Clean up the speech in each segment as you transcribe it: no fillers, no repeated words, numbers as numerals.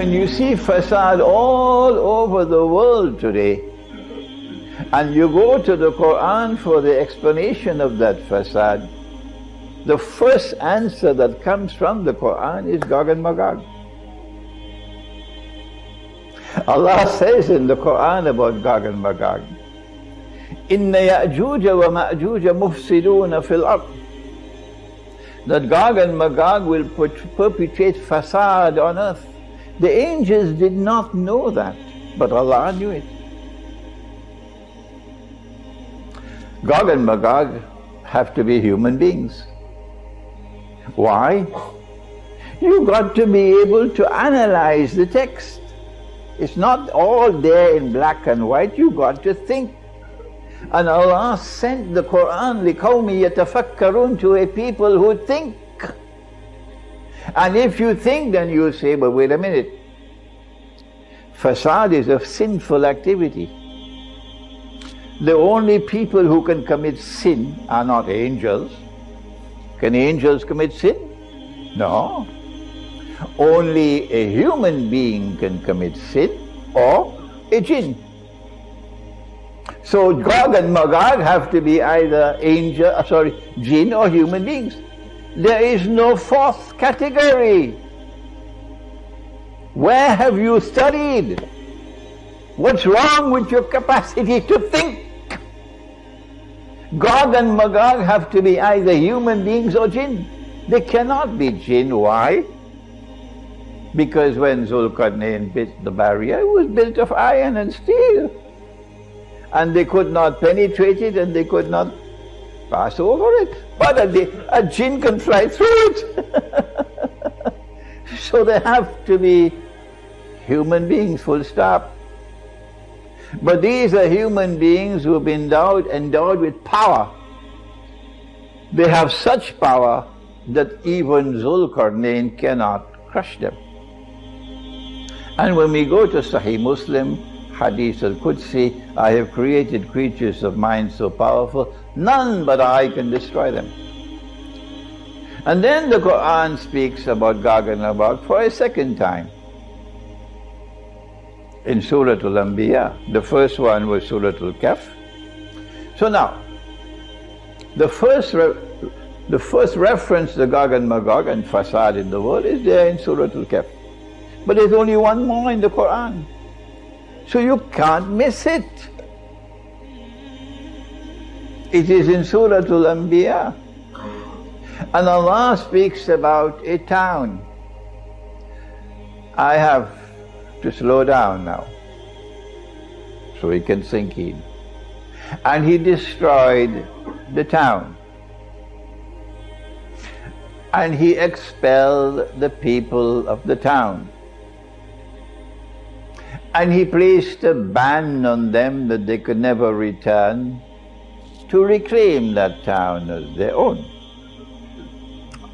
when you see fasad all over the world today, and you go to the Quran for the explanation of that fasad, the first answer that comes from the Quran is Gog and Magog. Allah says in the Quran about Gog and Magog, Inna Ya'juja wa Ma'juja mufsiduna fil ard. That Gog and Magog will perpetrate fasad on earth. The angels did not know that, but Allah knew it. Gog and Magog have to be human beings. Why? You've got to be able to analyze the text. It's not all there in black and white, you've got to think. And Allah sent the Quran لِقَوْمِ يَتَفَكَّرُونَ to a people who think. And if you think, then you say, but wait a minute, fasad is a sinful activity. The only people who can commit sin are not angels. Can angels commit sin? No. Only a human being can commit sin, or a jinn. So Gog and Magog have to be either jinn or human beings. There is no fourth category. Where have you studied? What's wrong with your capacity to think? Gog and Magog have to be either human beings or jinn. They cannot be jinn. Why? Because when Zulkarnain built the barrier, it was built of iron and steel. And they could not penetrate it, and they could not pass over it. But a jinn can fly through it. So they have to be human beings, full stop. But these are human beings who have been endowed with power. They have such power that even Zulkarnain cannot crush them. And when we go to Sahih Muslim, Hadith al-Qudsi, I have created creatures of mind so powerful, none but I can destroy them. And then the Quran speaks about Gog and Magog for a second time. In Surah Al-Anbiya, the first one was Surah Al-Kahf. So now, the first reference to Gog and Magog and fasad in the world is there in Surah Al-Kahf. But there's only one more in the Quran. So you can't miss it. It is in Surah Al-Anbiya. And Allah speaks about a town. I have to slow down now, so we can sink in. And He destroyed the town. And He expelled the people of the town. And He placed a ban on them that they could never return to reclaim that town as their own.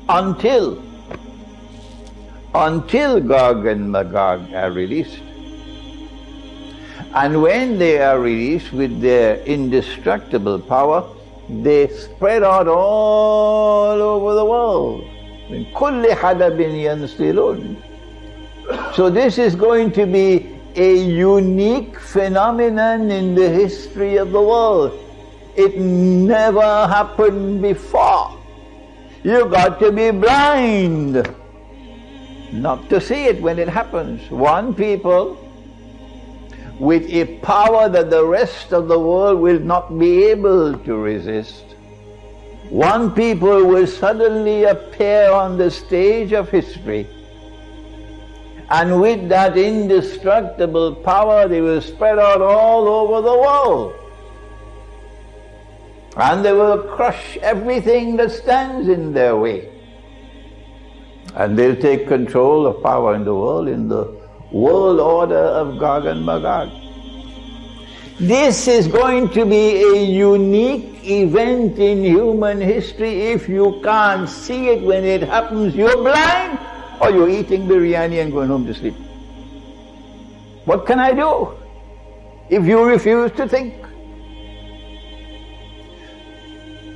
Until Gog and Magog are released. And when they are released with their indestructible power, they spread out all over the world. In kulli hadabin yansilun. So this is going to be a unique phenomenon in the history of the world. It never happened before. You got to be blind not to see it when it happens. One people with a power that the rest of the world will not be able to resist. One people will suddenly appear on the stage of history, and with that indestructible power they will spread out all over the world. And they will crush everything that stands in their way. And they'll take control of power in the world, in the world order of Gog and Magog. This is going to be a unique event in human history. If you can't see it when it happens, you're blind, or you're eating biryani and going home to sleep. What can I do if you refuse to think?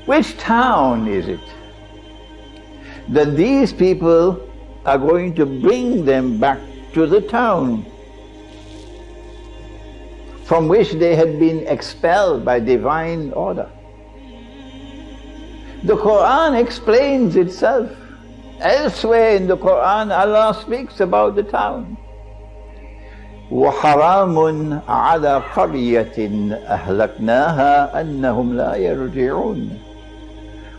Which town is it that these people are going to bring them back to the town from which they had been expelled by divine order. The Quran explains itself. Elsewhere in the Quran, Allah speaks about the town. وَحَرَامٌ عَلَى قَرْيَةٍ أَهْلَكْنَاهَا أَنَّهُمْ لَا يَرْجِعُونَ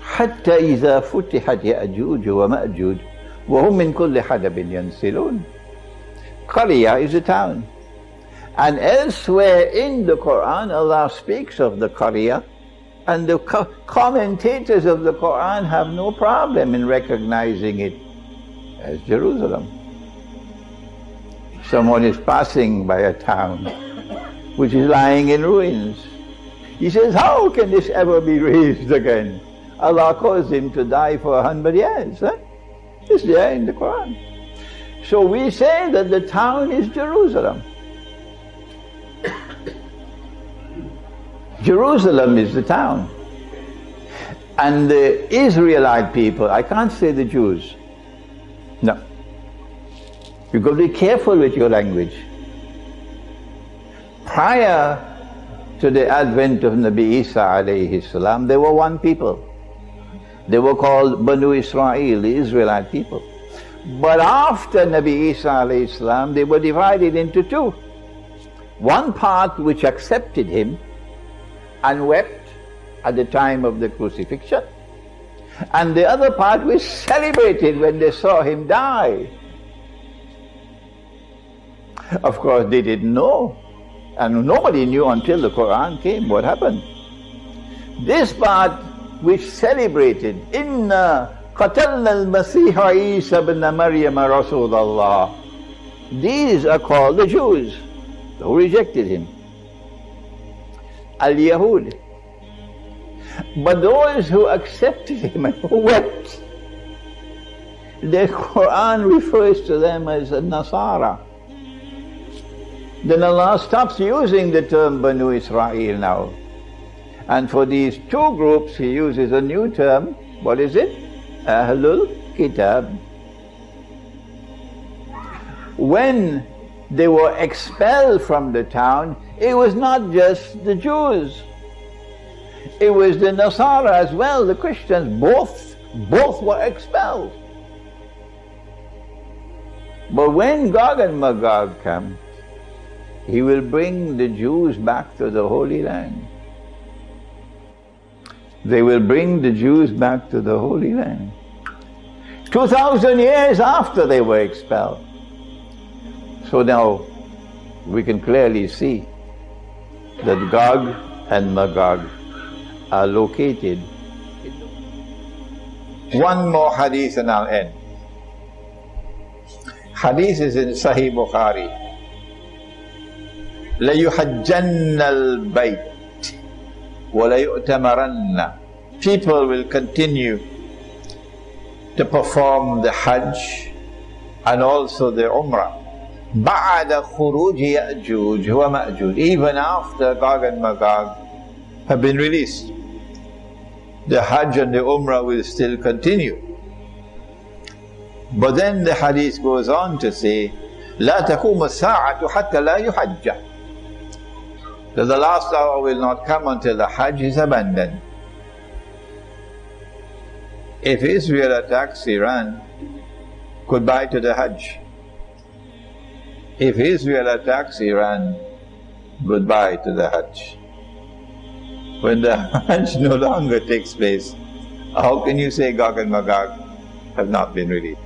حَتَّى إِذَا فُتِحَتْ يَأْجُوجُ وَمَأْجُوجُ وَهُمْ مِنْ كُلِّ حَدَبٍ يَنْسِلُونَ. Qarya is a town. And elsewhere in the Quran, Allah speaks of the Qarya, and the commentators of the Quran have no problem in recognizing it as Jerusalem. Someone is passing by a town which is lying in ruins. He says, how can this ever be raised again? Allah caused him to die for 100 years. Huh? It's there in the Quran. So we say that the town is Jerusalem. Jerusalem is the town. And the Israelite people, I can't say the Jews. No. You've got to be careful with your language. Prior to the advent of Nabi Isa alayhi salam, there were one people. They were called Banu Israel, the Israelite people. But after Nabi Isa alayhi salam, they were divided into two. One part which accepted him and wept at the time of the crucifixion, and the other part which celebrated when they saw him die. Of course, they didn't know, and nobody knew until the Quran came what happened. This part which celebrated, Inna qatalna al-Masiha Isa ibn Maryam Rasulallah, these are called the Jews who rejected him, Al-Yahud. But those who accepted him and who wept, the Quran refers to them as Nasara. Then Allah stops using the term Banu Israel now. And for these two groups He uses a new term. What is it? Ahlul Kitab. When they were expelled from the town, it was not just the Jews. It was the Nasara as well, the Christians. Both were expelled. But when Gog and Magog come, He will bring the Jews back to the Holy Land. They will bring the Jews back to the Holy Land. 2,000 years after they were expelled. So now we can clearly see that Gog and Magog are located. One more hadith and I'll end. Hadith is in Sahih Bukhari. لَيُحَجَّنَّ الْبَيْتِ وَلَيُؤْتَمَرَنَّ. People will continue to perform the Hajj and also the Umrah بَعْدَ خُرُوجِ يَأْجُوجِ وَمَأْجُوجِ, even after Gog and Magog have been released. The Hajj and the Umrah will still continue. But then the hadith goes on to say, لا تقوم الساعة حتى لا يحج. That the last hour will not come until the Hajj is abandoned. If Israel attacks Iran, goodbye to the Hajj. If Israel attacks Iran, goodbye to the Hajj. When the Hajj no longer takes place, how can you say Gog and Magog have not been released?